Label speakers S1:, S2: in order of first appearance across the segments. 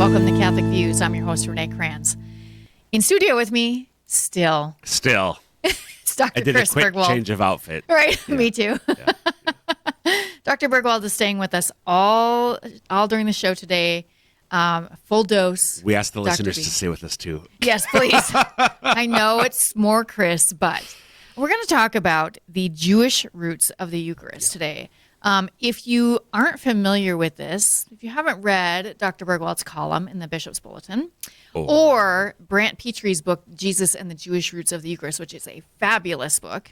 S1: Welcome to Catholic Views. I'm your host, Renee Kranz. In studio with me, still.
S2: It's
S1: Dr.
S2: I did
S1: Chris
S2: a quick
S1: Burgwald.
S2: change of outfit.
S1: Right,
S2: Yeah.
S1: me too.
S2: Yeah.
S1: Dr. Burgwald is staying with us all during the show today. Full dose.
S2: We asked the
S1: Dr.
S2: listeners
S1: B.
S2: to stay with us too.
S1: Yes, please. I know it's more Chris, but we're going to talk about the Jewish roots of the Eucharist today. If you aren't familiar with this, if you haven't read Dr. Burgwald's column in the Bishop's Bulletin, or Brant Petrie's book, Jesus and the Jewish Roots of the Eucharist, which is a fabulous book,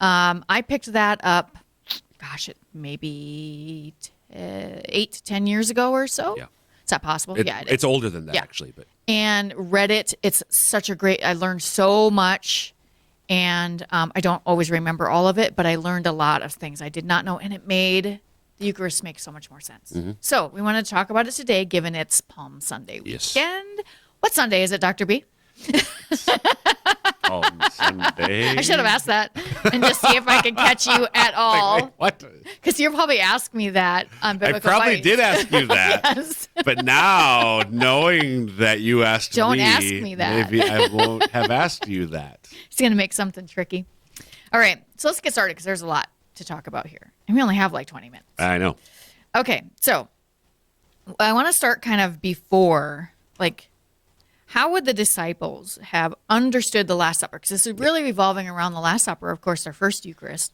S1: I picked that up, maybe 8 to 10 years ago or so.
S2: Yeah.
S1: Is that possible? Yeah, it is.
S2: It's older than that,
S1: Yeah.
S2: actually. But
S1: And read it. It's such a great, I learned so much. And I don't always remember all of it, but I learned a lot of things I did not know. And it made the Eucharist make so much more sense.
S2: Mm-hmm.
S1: So we want to talk about it today, given it's Palm Sunday
S2: Yes.
S1: weekend. What Sunday is it, Dr. B?
S2: Palm Sunday.
S1: I should have asked that and just see if I could catch you at all.
S2: Wait, what?
S1: Because you'll probably ask me that on
S2: I
S1: Biblical
S2: probably
S1: Bites.
S2: did ask you that.
S1: Yes.
S2: But now, knowing that you asked
S1: Don't
S2: me,
S1: ask me that.
S2: maybe I won't have asked you that.
S1: It's going to make something tricky. All right, so let's get started because there's a lot to talk about here. And we only have like 20 minutes.
S2: I know.
S1: Okay, so I want to start kind of before, like, how would the disciples have understood the Last Supper? Because this is really revolving around the Last Supper, of course, our first Eucharist.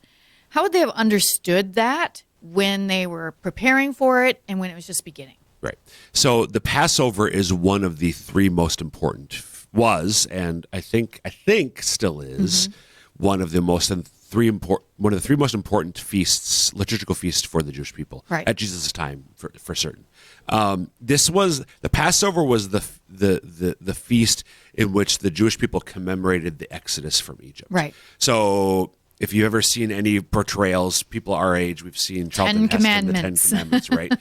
S1: How would they have understood that when they were preparing for it and when it was just beginning?
S2: Right. So the Passover is one of the three most important, and I think still is one of the three most important feasts, liturgical feasts for the Jewish people at Jesus' time, for certain. The Passover was the feast in which the Jewish people commemorated the Exodus from Egypt.
S1: Right.
S2: So if you've ever seen any portrayals, people our age, we've seen Charlton Heston, the Ten Commandments, right?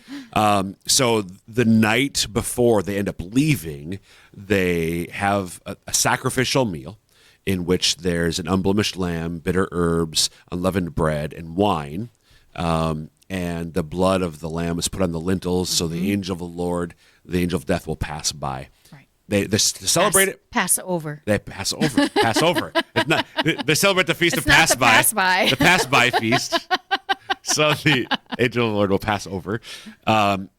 S2: So the night before they end up leaving, they have a sacrificial meal in which there's an unblemished lamb, bitter herbs, unleavened bread, and wine. And the blood of the lamb is put on the lintels, so the angel of the Lord, the angel of death, will pass by.
S1: Right.
S2: They celebrate it.
S1: Passover.
S2: They pass over. Pass over. It's not, they celebrate the feast
S1: It's
S2: of
S1: not
S2: pass
S1: the
S2: by.
S1: pass by.
S2: The pass by feast. So the angel of the Lord will pass over. And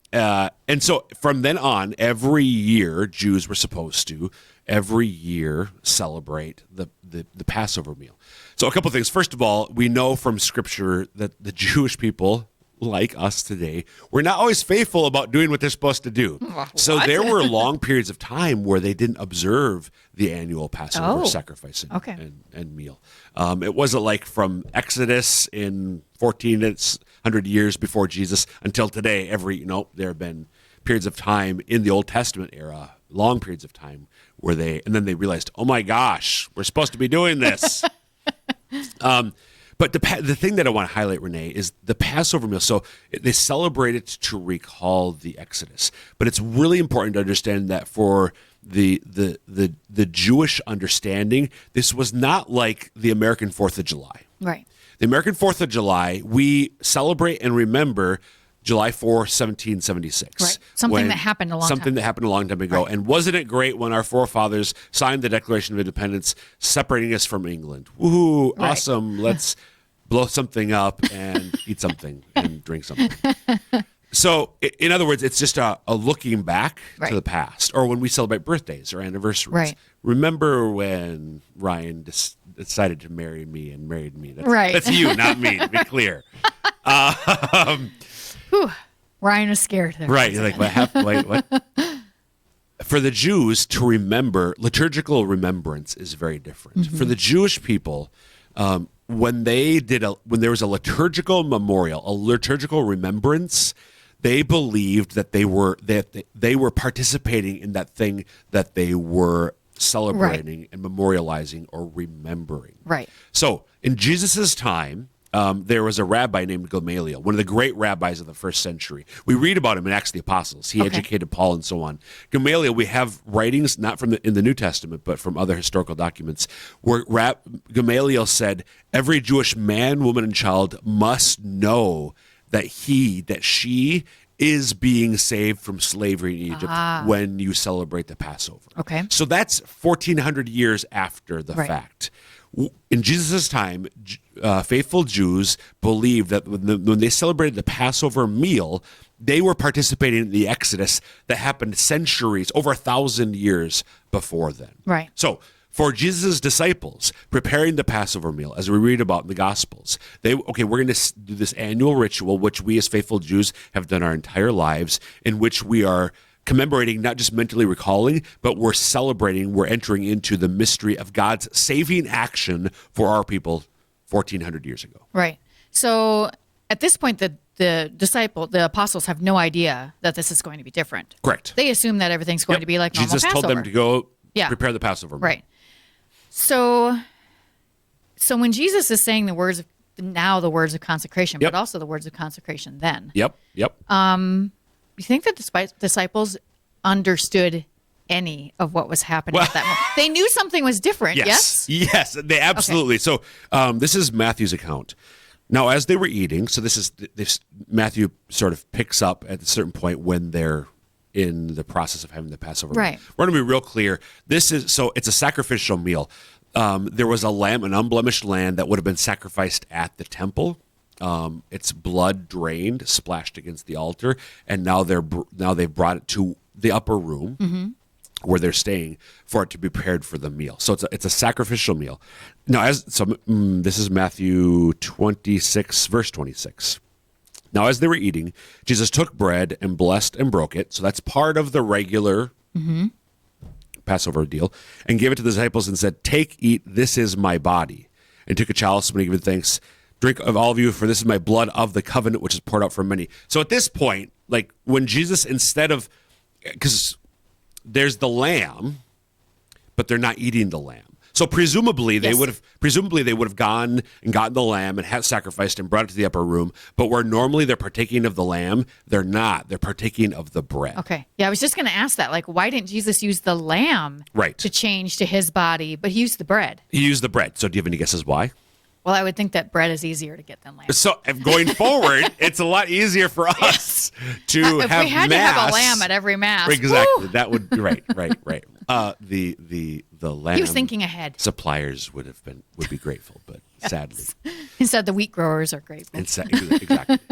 S2: so from then on, every year, Jews were supposed to every year celebrate the Passover meal. So a couple things. First of all, we know from Scripture that the Jewish people, like us today, we're not always faithful about doing what they're supposed to do. So there were long periods of time where they didn't observe the annual Passover sacrifice and meal. It wasn't like from Exodus in 1400 years before Jesus until today. There have been periods of time in the Old Testament era, long periods of time where then they realized, oh my gosh, we're supposed to be doing this. But the thing that I want to highlight, Renee, is the Passover meal. So they celebrate it to recall the Exodus. But it's really important to understand that for the Jewish understanding, this was not like the American 4th of July.
S1: Right.
S2: The American 4th of July, we celebrate and remember July 4, 1776.
S1: Right. Something that happened a long time
S2: ago.
S1: Right.
S2: And wasn't it great when our forefathers signed the Declaration of Independence, separating us from England? Woohoo,
S1: Right.
S2: awesome. Let's blow something up and eat something and drink something. So, in other words, it's just a looking back to the past. Or when we celebrate birthdays or anniversaries.
S1: Right.
S2: Remember when Ryan decided to marry me and married me?
S1: That's
S2: you, not me, to be clear.
S1: Whew. Ryan was scared there.
S2: Right. You're like, what? For the Jews to remember, liturgical remembrance is very different. For the Jewish people, when there was a liturgical memorial, a liturgical remembrance, they believed that they were participating in that thing that they were celebrating and memorializing or remembering.
S1: Right.
S2: So in Jesus' time, there was a rabbi named Gamaliel, one of the great rabbis of the first century. We read about him in Acts of the Apostles. He educated Paul and so on. Gamaliel, we have writings not in the New Testament, but from other historical documents, where Gamaliel said, every Jewish man, woman, and child must know that she is being saved from slavery in Egypt when you celebrate the Passover.
S1: Okay.
S2: So that's 1,400 years after the fact. In Jesus' time, faithful Jews believed that when they celebrated the Passover meal, they were participating in the Exodus that happened centuries, over 1,000 years before then.
S1: Right.
S2: So for Jesus' disciples, preparing the Passover meal, as we read about in the Gospels, we're going to do this annual ritual, which we as faithful Jews have done our entire lives, in which we are commemorating, not just mentally recalling, but we're celebrating, we're entering into the mystery of God's saving action for our people 1,400 years ago.
S1: Right. So at this point, the apostles have no idea that this is going to be different.
S2: Correct.
S1: They assume that everything's going to be like normal
S2: Jesus
S1: Passover.
S2: told them to go prepare the Passover meal.
S1: Right. So when Jesus is saying the words of consecration, but also the words of consecration then.
S2: Yep.
S1: You think that the disciples understood any of what was happening at that moment? They knew something was different, yes?
S2: Yes, they absolutely. Okay. So this is Matthew's account. Now, as they were eating, so Matthew sort of picks up at a certain point when they're in the process of having the Passover meal.
S1: Right.
S2: We're going to be real clear. It's a sacrificial meal. There was a lamb, an unblemished lamb that would have been sacrificed at the temple. Its blood drained, splashed against the altar, and now they've brought it to the upper room where they're staying for it to be prepared for the meal. So it's a sacrificial meal. Now, this is Matthew 26, verse 26. Now, as they were eating, Jesus took bread and blessed and broke it. So that's part of the regular Passover deal, and gave it to the disciples and said, "Take, eat, this is my body." And took a chalice when he gave thanks. "Drink of all of you, for this is my blood of the covenant, which is poured out for many." So at this point, like when Jesus, because there's the lamb, but they're not eating the lamb. So presumably they would have gone and gotten the lamb and had sacrificed and brought it to the upper room. But where normally they're partaking of the lamb, they're not. They're partaking of the bread.
S1: Okay. Yeah, I was just going to ask that. Like, why didn't Jesus use the lamb to change to his body, but he used the bread?
S2: He used the bread. So do you have any guesses why?
S1: Well, I would think that bread is easier to get than lamb.
S2: So going forward, it's a lot easier for us to have
S1: if we had
S2: mass.
S1: to have a lamb at every mass.
S2: Exactly.
S1: Woo!
S2: That would be right. The lamb.
S1: He was thinking ahead.
S2: Suppliers would be grateful, but sadly,
S1: instead the wheat growers are grateful.
S2: Exactly.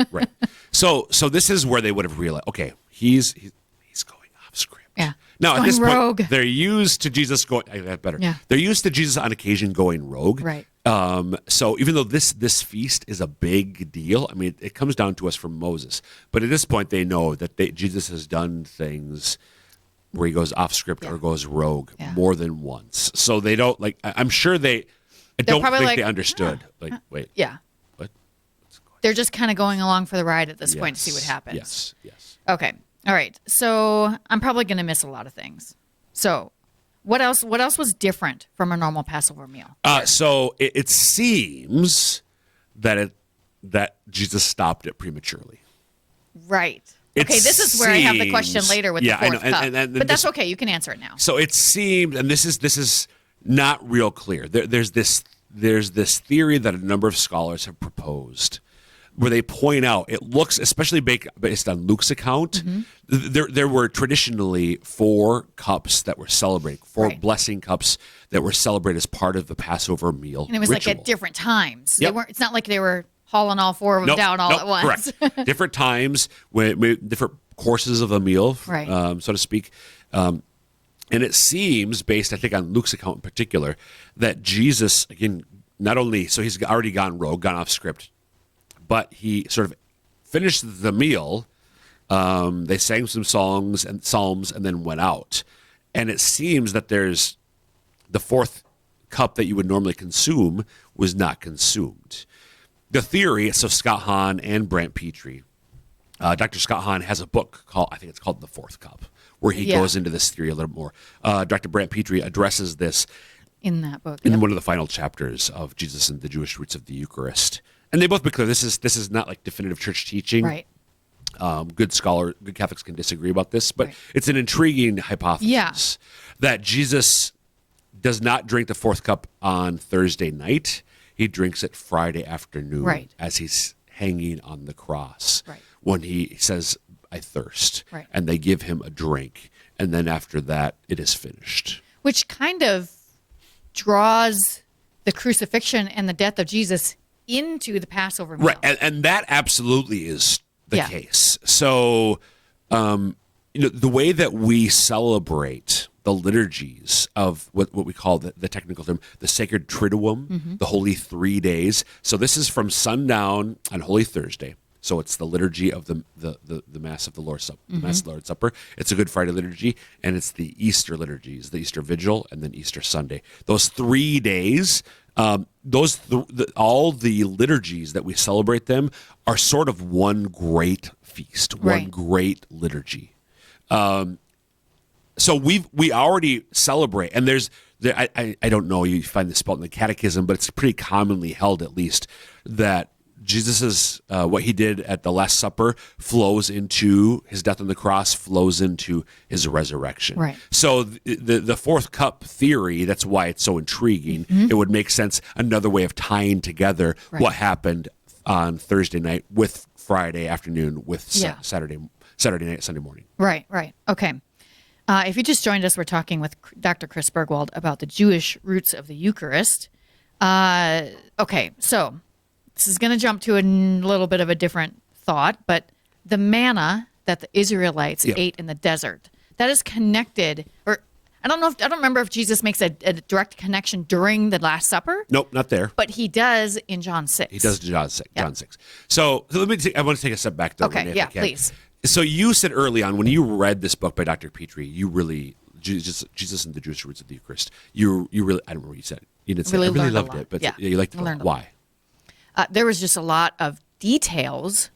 S2: Right. So this is where they would have realized, okay, he's going off script.
S1: Yeah.
S2: Now at this
S1: rogue.
S2: point, they're used to Jesus going. Better.
S1: Yeah.
S2: They're used to Jesus on occasion going rogue.
S1: Right.
S2: So even though this feast is a big deal, I mean, it comes down to us from Moses. But at this point, they know that Jesus has done things where he goes off script or goes rogue more than once. So they don't I'm sure I don't think they understood. Wait.
S1: Yeah.
S2: What?
S1: They're just kind of going along for the ride at this point to see what happens.
S2: Yes.
S1: Okay. All right. So I'm probably going to miss a lot of things. So what else was different from a normal Passover meal?
S2: So it seems that Jesus stopped it prematurely.
S1: Right. Okay, this is where I have the question later with the fourth cup. But that's okay. You can answer it now.
S2: So it seemed, and this is not real clear. There's this theory that a number of scholars have proposed, where they point out it looks, especially based on Luke's account, there were traditionally 4 cups that were celebrated, 4 blessing cups that were celebrated as part of the Passover meal.
S1: And it was
S2: ritual.
S1: like at different times.
S2: Yep.
S1: It's not like they were hauling all 4 of them down all at once.
S2: Correct. Different times, different courses of a meal, so to speak. And it seems, based, I think, on Luke's account in particular, that Jesus, again, not only, so he's already gone rogue, gone off script, but he sort of finished the meal. They sang some songs and psalms and then went out. And it seems that there's the 4th cup that you would normally consume was not consumed. The theory, so Scott Hahn and Brant Petrie, Dr. Scott Hahn has a book called, I think it's called The Fourth Cup, where he goes into this theory a little more. Dr. Brant Petrie addresses this
S1: in that book,
S2: in one of the final chapters of Jesus and the Jewish Roots of the Eucharist. And they both make clear this is not like definitive church teaching.
S1: Right.
S2: Good Catholics can disagree about this, but it's an intriguing hypothesis that Jesus does not drink the 4th cup on Thursday night. He drinks it Friday afternoon as he's hanging on the cross.
S1: Right.
S2: When he says, I thirst.
S1: Right.
S2: And they give him a drink. And then after that, it is finished.
S1: Which kind of draws the crucifixion and the death of Jesus into the Passover meal.
S2: Right. And that absolutely is the
S1: Yeah.
S2: case. So, the way that we celebrate the liturgies of what we call the technical term, the sacred Triduum, the Holy 3 days. So this is from sundown on Holy Thursday. So it's the liturgy of the Mass of the Lord's Supper, the Mass of the Lord's Supper. It's a Good Friday liturgy, and it's the Easter liturgies, the Easter Vigil, and then Easter Sunday. Those 3 days, all the liturgies that we celebrate them are sort of one great feast, one
S1: Right.
S2: great liturgy. So we already celebrate, and I don't know, you find this spelled in the Catechism, but it's pretty commonly held, at least, that Jesus's what he did at the Last Supper flows into his death on the cross, flows into his resurrection.
S1: Right.
S2: So the fourth cup theory, that's why it's so intriguing. It would make sense, another way of tying together what happened on Thursday night with Friday afternoon with Saturday night, Sunday morning.
S1: Right. Okay. If you just joined us, we're talking with Dr. Chris Burgwald about the Jewish roots of the Eucharist. Okay, so this is going to jump to a little bit of a different thought, but the manna that the Israelites ate in the desert, that is connected, or I don't remember if Jesus makes a direct connection during the Last Supper.
S2: Nope, not there.
S1: But he does in John 6.
S2: He does John 6. John 6. So let me. I want to take a step back, though.
S1: Okay,
S2: Renee, if I can.
S1: please.
S2: So you said early on when you read this book by Dr. Petrie, you really Jesus and the Jewish roots of the Eucharist. You really. I don't remember what you said. You didn't say. I really loved it, but you liked it. Why?
S1: There was just a lot of details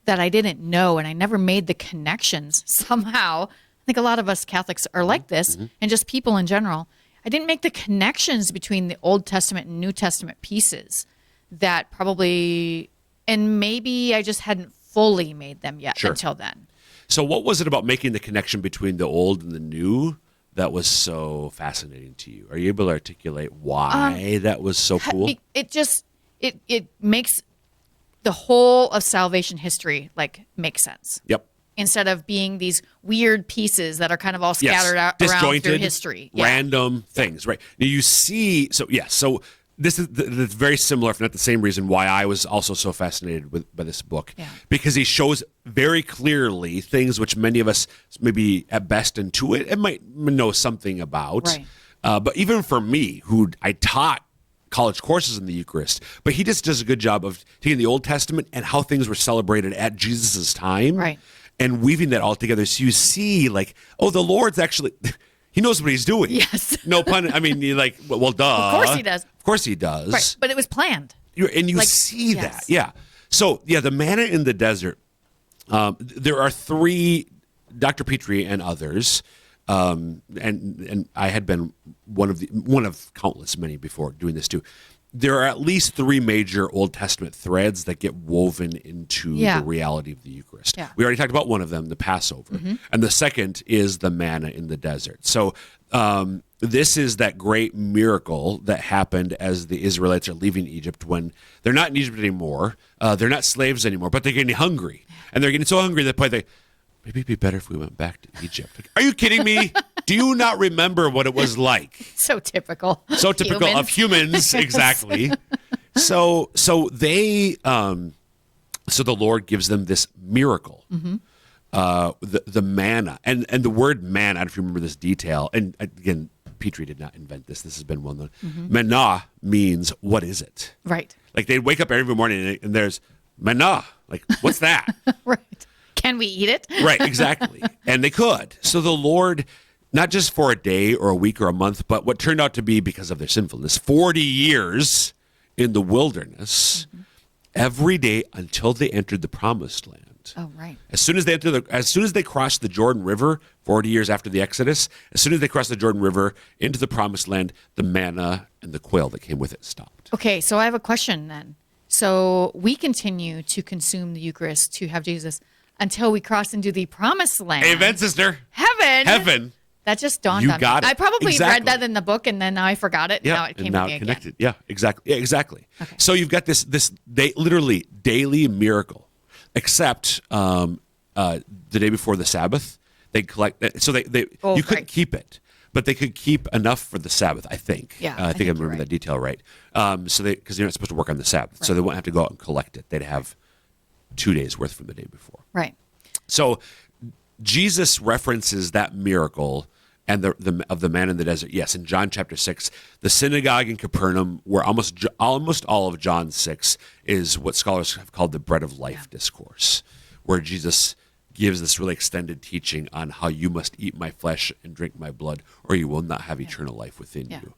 S1: that I didn't know, and I never made the connections somehow. I think a lot of us Catholics are like this, and just people in general. I didn't make the connections between the Old Testament and New Testament pieces that probably, and maybe I just hadn't fully made them yet until then.
S2: So what was it about making the connection between the Old and the New that was so fascinating to you? Are you able to articulate why that was so cool?
S1: It makes the whole of salvation history make sense.
S2: Yep.
S1: Instead of being these weird pieces that are kind of all scattered out around through history.
S2: Random things, right? Now you see, so this is that's very similar, if not the same reason why I was also so fascinated by this book.
S1: Yeah.
S2: Because he shows very clearly things which many of us maybe at best intuit and might know something about.
S1: Right.
S2: But even for me, who I taught college courses in the Eucharist, but he just does a good job of taking the Old Testament and how things were celebrated at Jesus's time.
S1: Right.
S2: And weaving that all together. So you see, the Lord's actually, he knows what he's doing.
S1: Yes.
S2: No pun. I mean, you're like, well, duh.
S1: Of course he does.
S2: Of course he does.
S1: Right. But it was planned.
S2: You see that. Yeah. So, the manna in the desert, there are 3, Dr. Petrie and others, and I had been one of countless many before doing this too. There are at least 3 major Old Testament threads that get woven into the reality of the Eucharist.
S1: Yeah.
S2: We already talked about one of them, the Passover. And the second is the manna in the desert. So this is that great miracle that happened as the Israelites are leaving Egypt when they're not in Egypt anymore. They're not slaves anymore, but they're getting hungry. And they're getting so hungry that maybe it'd be better if we went back to Egypt. Are you kidding me? Do you not remember what it was like?
S1: So typical.
S2: So typical of humans, exactly. So they, so the Lord gives them this miracle, the manna, and the word manna. I don't know if you remember this detail. And again, Petrie did not invent this. This has been well known. Manna means what is it?
S1: Right.
S2: Like they'd wake up every morning and there's manna. Like what's that?
S1: Right. Can we eat it?
S2: Right, exactly. And they could. So the Lord, not just for a day or a week or a month, but what turned out to be, because of their sinfulness, 40 years in the wilderness, every day until they entered the Promised Land.
S1: Oh, right.
S2: As soon as they crossed the Jordan River, 40 years after the Exodus, as soon as they crossed the Jordan River into the Promised Land, the manna and the quail that came with it stopped.
S1: Okay, so I have a question then. So we continue to consume the Eucharist, to have Jesus, until we cross into the Promised Land.
S2: Amen, sister.
S1: Heaven. That just dawned on me.
S2: Got it.
S1: I probably
S2: Exactly.
S1: read that in the book, and then now I forgot it.
S2: Yeah,
S1: Now it came
S2: and now
S1: to me
S2: connected.
S1: again.
S2: Yeah, exactly. Yeah, exactly.
S1: Okay.
S2: So you've got this literally daily miracle, except the day before the Sabbath. They'd collect, so you couldn't keep it, but they could keep enough for the Sabbath, I think.
S1: Yeah,
S2: I think I remember that detail right. Because you're not supposed to work on the Sabbath, so they wouldn't have to go out and collect it. They'd have 2 days worth from the day before.
S1: Right.
S2: So Jesus references that miracle and of the man in the desert. Yes, in John chapter 6, the synagogue in Capernaum, where almost all of John 6 is what scholars have called the bread of life discourse, where Jesus gives this really extended teaching on how you must eat my flesh and drink my blood, or you will not have eternal life within you.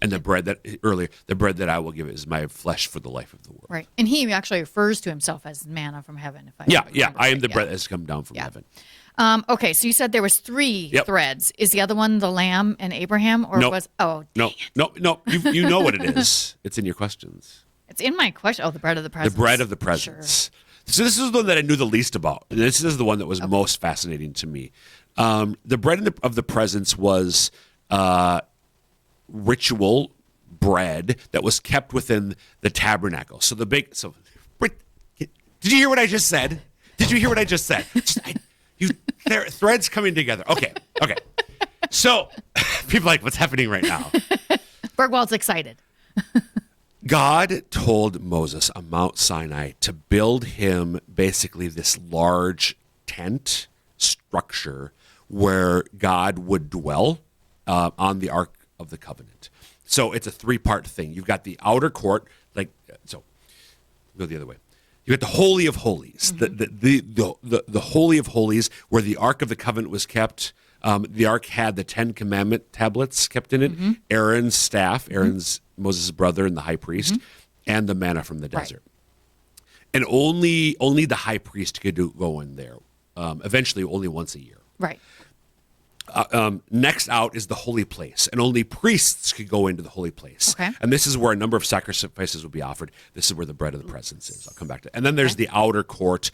S2: And the bread that I will give is my flesh for the life of the world.
S1: Right. And he actually refers to himself as manna from heaven. If
S2: I am the bread that has come down from heaven.
S1: Okay, so you said there was 3 threads. Is the other one the lamb and Abraham, or was? Oh,
S2: no. You know what it is. It's in your questions.
S1: It's in my question. Oh, the bread of the presence.
S2: The bread of the presence. Sure. So this is the one that I knew the least about. This is the one that was most fascinating to me. The bread of the presence was ritual bread that was kept within the tabernacle. So did you hear what I just said? Did you hear what I just said? Threads coming together. Okay. So people are like, what's happening right now?
S1: Burgwald's excited.
S2: God told Moses on Mount Sinai to build him basically this large tent structure where God would dwell on the Ark of the Covenant. So it's a 3-part thing. You've got the outer court, go the other way. You got the Holy of Holies, the Holy of Holies, where the Ark of the Covenant was kept. The Ark had the 10 Commandment tablets kept in it, Aaron's staff, Moses' brother and the high priest, and the manna from the desert. And only the high priest could go in there. Eventually, only once a year.
S1: Right.
S2: Next out is the holy place, and only priests could go into the holy place.
S1: Okay.
S2: And this is where a number of sacrifices will be offered. This is where the bread of the presence is. I'll come back to it. And then there's the outer court.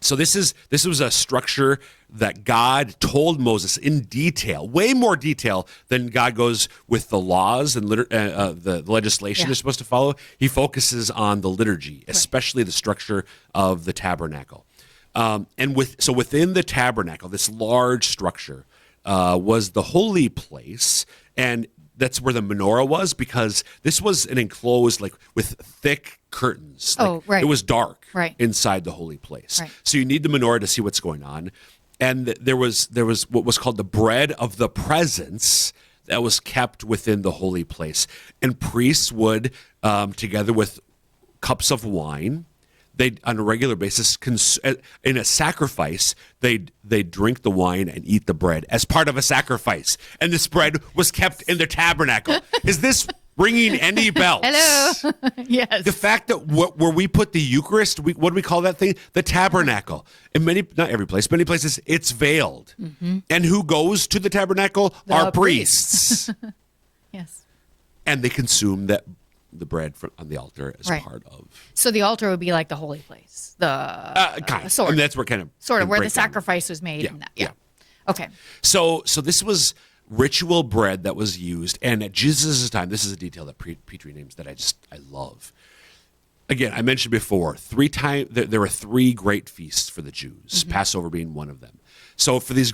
S2: So this was a structure that God told Moses in detail, way more detail than God goes with the laws and the legislation they're supposed to follow. He focuses on the liturgy, especially the structure of the tabernacle. So within the tabernacle, this large structure was the holy place, and that's where the menorah was, because this was an enclosed, with thick curtains. It was dark inside the holy place.
S1: Right.
S2: So you need the menorah to see what's going on. And there was what was called the bread of the presence that was kept within the holy place. And priests would, together with cups of wine, they on a regular basis in a sacrifice they drink the wine and eat the bread as part of a sacrifice, and this bread was kept in the tabernacle. Is this ringing any bells?
S1: Hello. Yes.
S2: The fact that where we put the Eucharist, what do we call that thing? The tabernacle. In not every place, many places it's veiled. And who goes to the tabernacle? Our priests.
S1: Yes.
S2: And they consume the bread on the altar as part of.
S1: So the altar would be like the holy place.
S2: Sort of. That's where
S1: where the sacrifice was made.
S2: Yeah.
S1: Okay.
S2: So this was ritual bread that was used, and at Jesus' time, this is a detail that Petrie names that I love. Again, I mentioned before, there were 3 great feasts for the Jews, Passover being one of them. So for these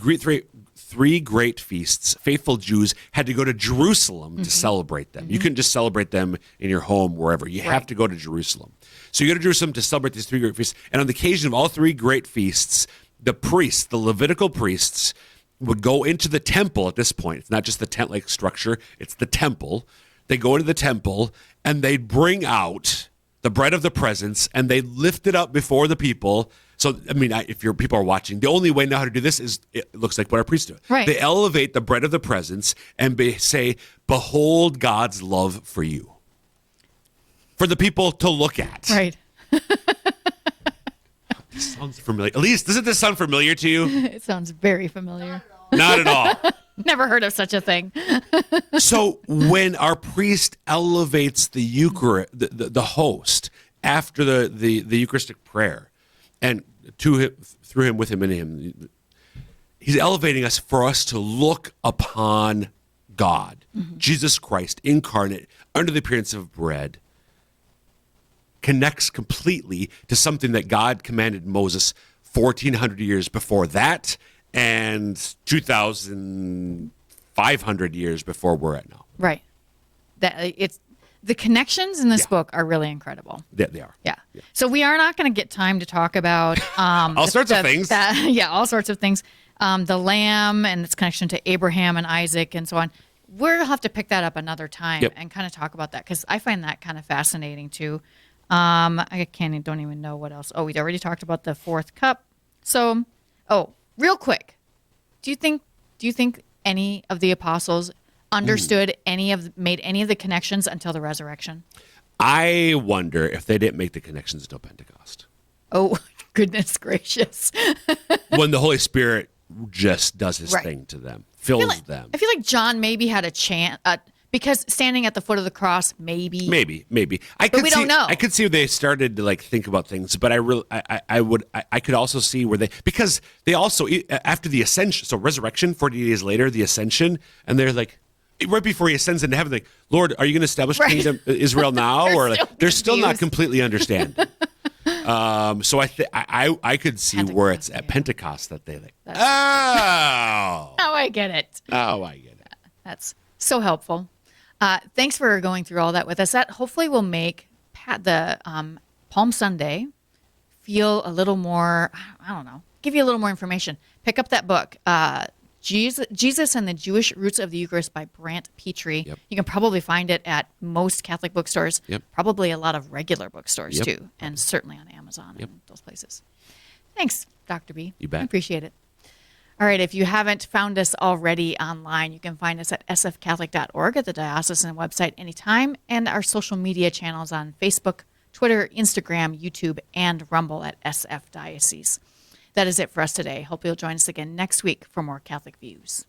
S2: three great feasts, faithful Jews had to go to Jerusalem to celebrate them. You couldn't just celebrate them in your home, wherever. You have to go to Jerusalem. So you go to Jerusalem to celebrate these 3 great feasts. And on the occasion of all 3 great feasts, the priests, the Levitical priests, would go into the temple at this point. It's not just the tent-like structure, it's the temple. They go into the temple, and they'd bring out the bread of the presence, and they lift it up before the people. So, if your people are watching, the only way now how to do this is, it looks like what our priests do.
S1: Right.
S2: They elevate the bread of the presence and say, behold God's love for you. For the people to look at.
S1: Right.
S2: This sounds familiar. Elise, doesn't this sound familiar to you?
S1: It sounds very familiar.
S2: Not at all.
S1: Never heard of such a thing.
S2: So when our priest elevates the Eucharist, the host, after the Eucharistic prayer, and through him, with him, in him, he's elevating us for us to look upon God, Jesus Christ, incarnate, under the appearance of bread, connects completely to something that God commanded Moses 1,400 years before that, and 2,500 years before we're at now.
S1: Right. The connections in this book are really incredible.
S2: They are.
S1: Yeah. So we are not going to get time to talk about
S2: all sorts of things.
S1: All sorts of things. The lamb and its connection to Abraham and Isaac and so on. We'll have to pick that up another time and kind of talk about that because I find that kind of fascinating too. Don't even know what else. Oh, we'd already talked about the fourth cup. So, real quick, do you think any of the apostles understood made any of the connections until the resurrection?
S2: I wonder if they didn't make the connections until Pentecost.
S1: Oh, goodness gracious.
S2: When the Holy Spirit just does his thing to them, fills them.
S1: I feel like John maybe had a chance, because standing at the foot of the cross, maybe.
S2: Maybe.
S1: But we don't know.
S2: I could see they started to think about things, but I could also see where because they also, after the ascension, so resurrection, 40 days later, the ascension, and they're like, right before he ascends into heaven, like, Lord, are you going to establish kingdom Israel now? Or they're still not completely understanding. So I could see where it's at Pentecost that they
S1: Oh, I get it.
S2: Oh, I get it.
S1: That's so helpful. Thanks for going through all that with us. That hopefully will make the Palm Sunday feel a little more, give you a little more information. Pick up that book, Jesus and the Jewish Roots of the Eucharist by Brant Petrie.
S2: Yep.
S1: You can probably find it at most Catholic bookstores,
S2: Yep.
S1: probably a lot of regular bookstores
S2: Yep.
S1: too, and certainly on Amazon and those places. Thanks, Dr. B.
S2: You bet.
S1: I appreciate it. All right, if you haven't found us already online, you can find us at sfcatholic.org at the diocesan website anytime, and our social media channels on Facebook, Twitter, Instagram, YouTube, and Rumble at SF Diocese. That is it for us today. Hope you'll join us again next week for more Catholic Views.